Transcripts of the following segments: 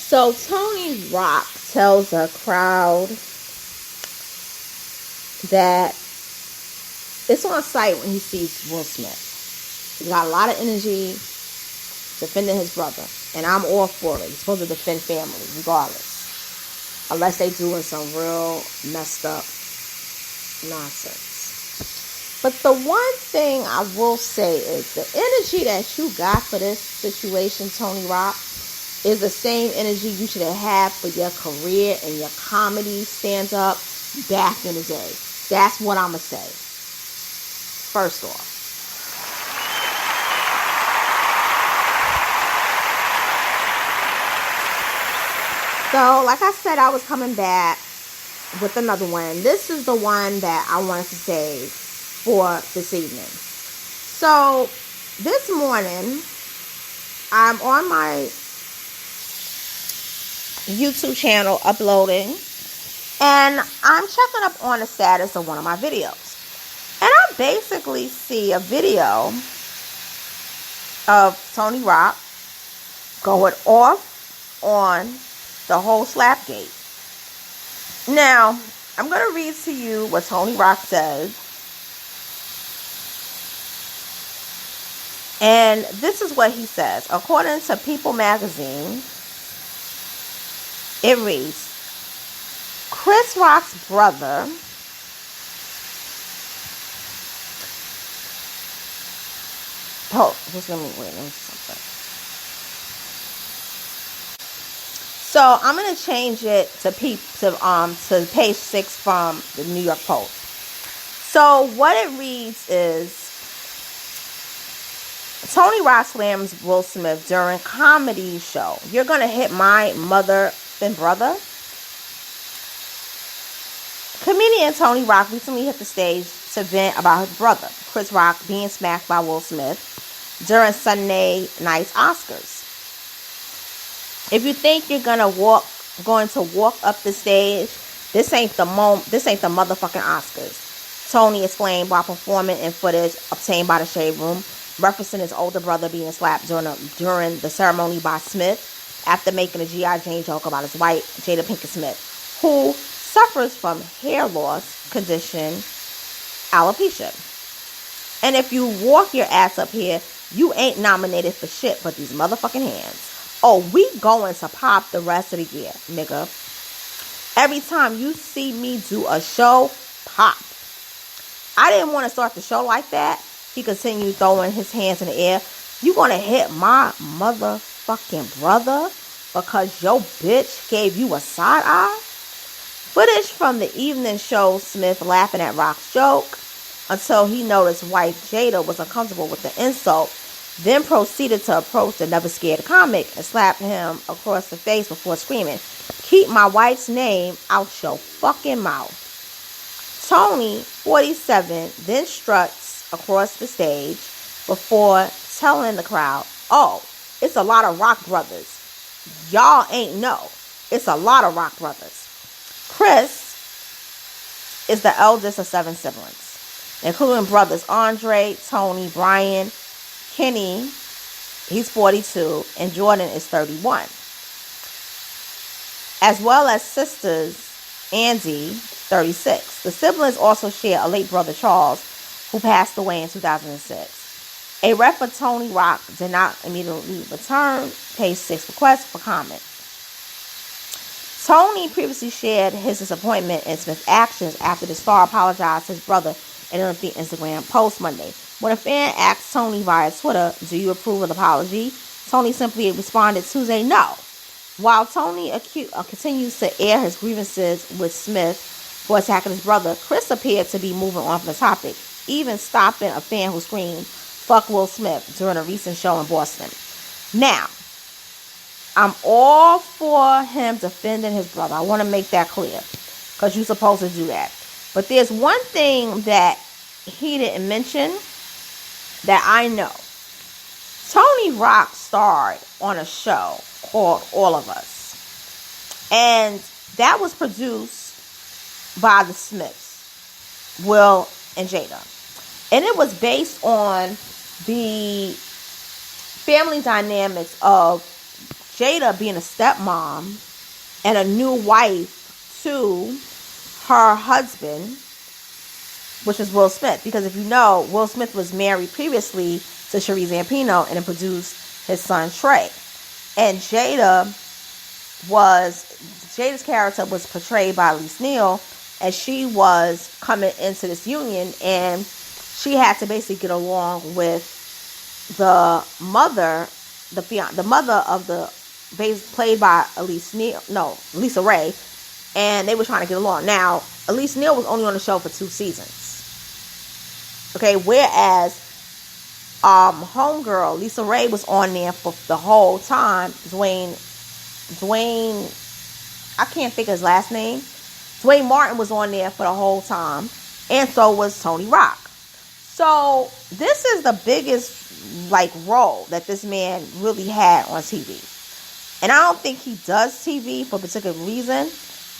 So Tony Rock tells a crowd that it's on sight when he sees Will Smith. He's got a lot of energy defending his brother. And I'm all for it. He's supposed to defend family, regardless. Unless they doing some real messed up nonsense. But the one thing I will say is the energy that you got for this situation, Tony Rock, is the same energy you should have had for your career and your comedy stand-up back in the day. That's what I'm going to say. First off. So, like I said, I was coming back with another one. This is the one that I wanted to say for this evening. So, this morning, I'm on my YouTube channel uploading, and I'm checking up on the status of one of my videos. And I basically see a video of Tony Rock going off on the whole Slapgate. Now, I'm going to read to you what Tony Rock says. And this is what he says. According to People magazine, it reads, Chris Rock's brother let me see something. So I'm gonna change it to page 6 from the New York Post. So what it reads is, Tony Rock slams Will Smith during comedy show. You're gonna hit my mother and brother. Comedian Tony Rock recently hit the stage to vent about his brother, Chris Rock, being smacked by Will Smith during Sunday night's Oscars. If you think you're going to walk up the stage, this ain't the motherfucking Oscars. Tony exclaimed while performing in footage obtained by the Shade Room, referencing his older brother being slapped during the ceremony by Smith after making a G.I. Jane joke about his wife, Jada Pinkett Smith, who suffers from hair loss condition alopecia. And if you walk your ass up here, you ain't nominated for shit but these motherfucking hands. Oh, we going to pop the rest of the year, nigga. Every time you see me do a show, pop. I didn't want to start the show like that. He continued throwing his hands in the air. You gonna hit my motherfucking brother because your bitch gave you a side eye? Footage from the evening shows Smith laughing at Rock's joke until he noticed wife Jada was uncomfortable with the insult, then proceeded to approach the never scared comic and slap him across the face before screaming, "Keep my wife's name out your fucking mouth." Tony, 47, then struts across the stage before telling the crowd, "Oh, it's a lot of Rock brothers. Y'all ain't know. It's a lot of Rock brothers." Chris is the eldest of 7 siblings, including brothers Andre, Tony, Brian, Kenny, he's 42, and Jordan is 31. As well as sisters Andy, 36. The siblings also share a late brother, Charles, who passed away in 2006. A rep for Tony Rock did not immediately return. Page 6 request for comment. Tony previously shared his disappointment in Smith's actions after the star apologized to his brother in an Instagram post Monday. When a fan asked Tony via Twitter, "Do you approve of the apology?" Tony simply responded Tuesday, "No." While Tony continues to air his grievances with Smith for attacking his brother, Chris appeared to be moving on from the topic, even stopping a fan who screamed, "Fuck Will Smith," during a recent show in Boston. Now, I'm all for him defending his brother. I want to make that clear, because you're supposed to do that. But there's one thing that he didn't mention that I know. Tony Rock starred on a show called All of Us. And that was produced by the Smiths, Will and Jada. And it was based on the family dynamics of Jada being a stepmom and a new wife to her husband, which is Will Smith. Because if you know, Will Smith was married previously to Cherie Zampino and it produced his son Trey. And Jada's character was portrayed by Elise Neal, and she was coming into this union, and she had to basically get along with the mother, the mother of the played by Lisa Ray, and they were trying to get along. Now, Elise Neal was only on the show for 2 seasons. Okay, whereas homegirl Lisa Ray was on there for the whole time. Dwayne, I can't think of his last name. Dwayne Martin was on there for the whole time, and so was Tony Rock. So this is the biggest role that this man really had on TV. And I don't think he does TV for a particular reason.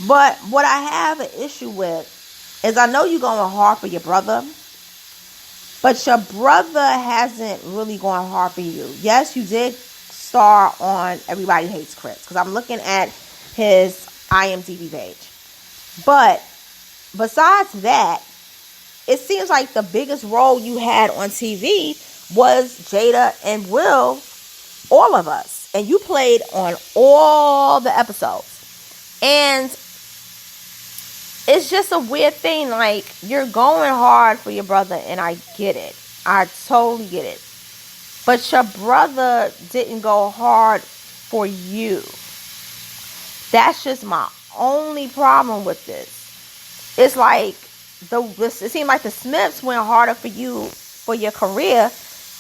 But what I have an issue with is, I know you're going hard for your brother, but your brother hasn't really gone hard for you. Yes, you did star on Everybody Hates Chris, because I'm looking at his IMDb page. But besides that, it seems like the biggest role you had on TV was Jada and Will, All of Us. And you played on all the episodes. And it's just a weird thing. You're going hard for your brother, and I get it. I totally get it. But your brother didn't go hard for you. That's just my only problem with this. It's it seemed like the Smiths went harder for you, for your career,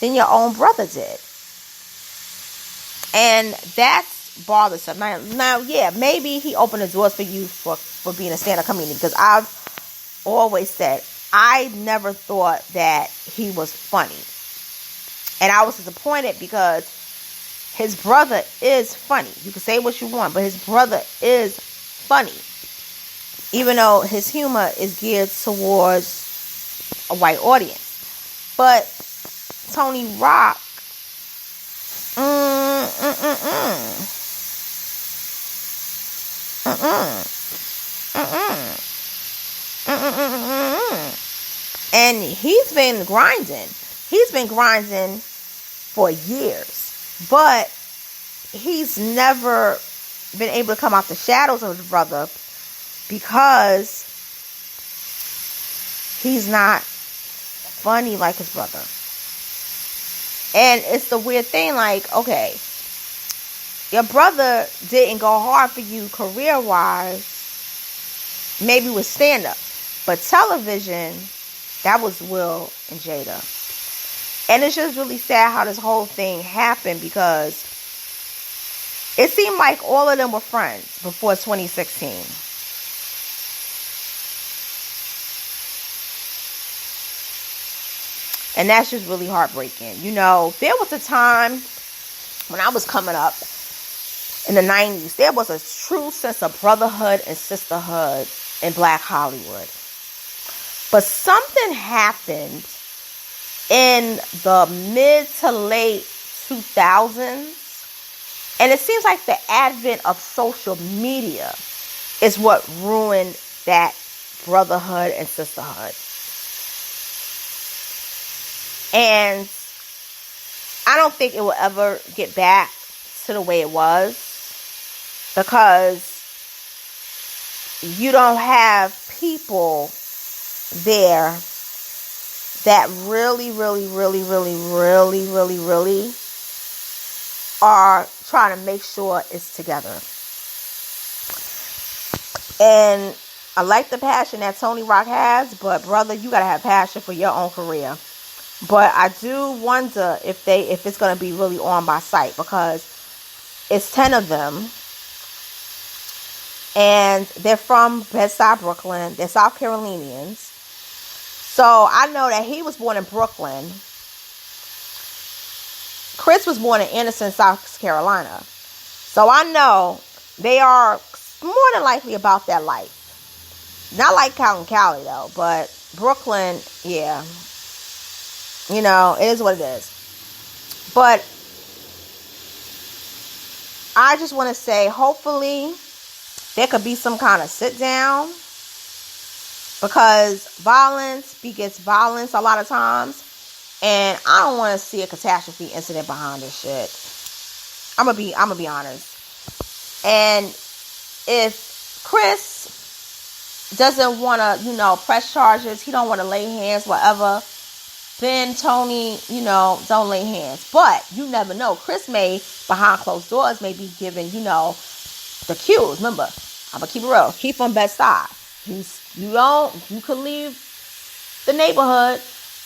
than your own brother did. And that's bothersome. Now, yeah, maybe he opened the doors for you for being a stand-up comedian, because I've always said I never thought that he was funny. And I was disappointed because his brother is funny. You can say what you want, but his brother is funny. Even though his humor is geared towards a white audience. But Tony Rock, and he's been grinding. He's been grinding for years. But he's never been able to come out the shadows of his brother, because he's not funny like his brother. And it's the weird thing, okay, your brother didn't go hard for you career-wise, maybe with stand-up. But television, that was Will and Jada. And it's just really sad how this whole thing happened, because it seemed like all of them were friends before 2016. And that's just really heartbreaking. There was a time when I was coming up in the 90s, there was a true sense of brotherhood and sisterhood in Black Hollywood. But something happened in the mid to late 2000s. And it seems like the advent of social media is what ruined that brotherhood and sisterhood. And I don't think it will ever get back to the way it was, because you don't have people there that really are trying to make sure it's together. And I like the passion that Tony Rock has, but brother, you gotta have passion for your own career. But I do wonder if it's going to be really on by sight, because it's 10 of them. And they're from Bed-Stuy, Brooklyn. They're South Carolinians. So I know that he was born in Brooklyn. Chris was born in Anderson, South Carolina. So I know they are more than likely about that life. Not like Cal and Cali, though. But Brooklyn, yeah. It is what it is. But I just want to say, hopefully, there could be some kind of sit down, because violence begets violence a lot of times, and I don't want to see a catastrophe incident behind this shit. I'm gonna be honest. And if Chris doesn't want to, press charges, he don't want to lay hands, whatever, then Tony, don't lay hands. But you never know. Chris may, behind closed doors, may be giving, the cues. Remember, I'm gonna keep it real. Keep on Bed-Stuy. You could leave the neighborhood,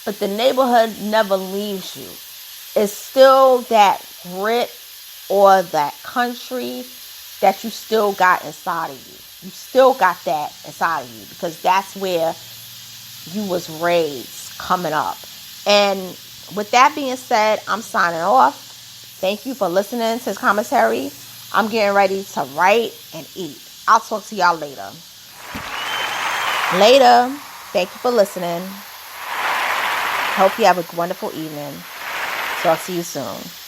but the neighborhood never leaves you. It's still that grit or that country that you still got inside of you. You still got that inside of you, because that's where you was raised coming up. And with that being said, I'm signing off. Thank you for listening to this commentary. I'm getting ready to write and eat. I'll talk to y'all later. Thank you for listening. Hope you have a wonderful evening. Talk to you soon.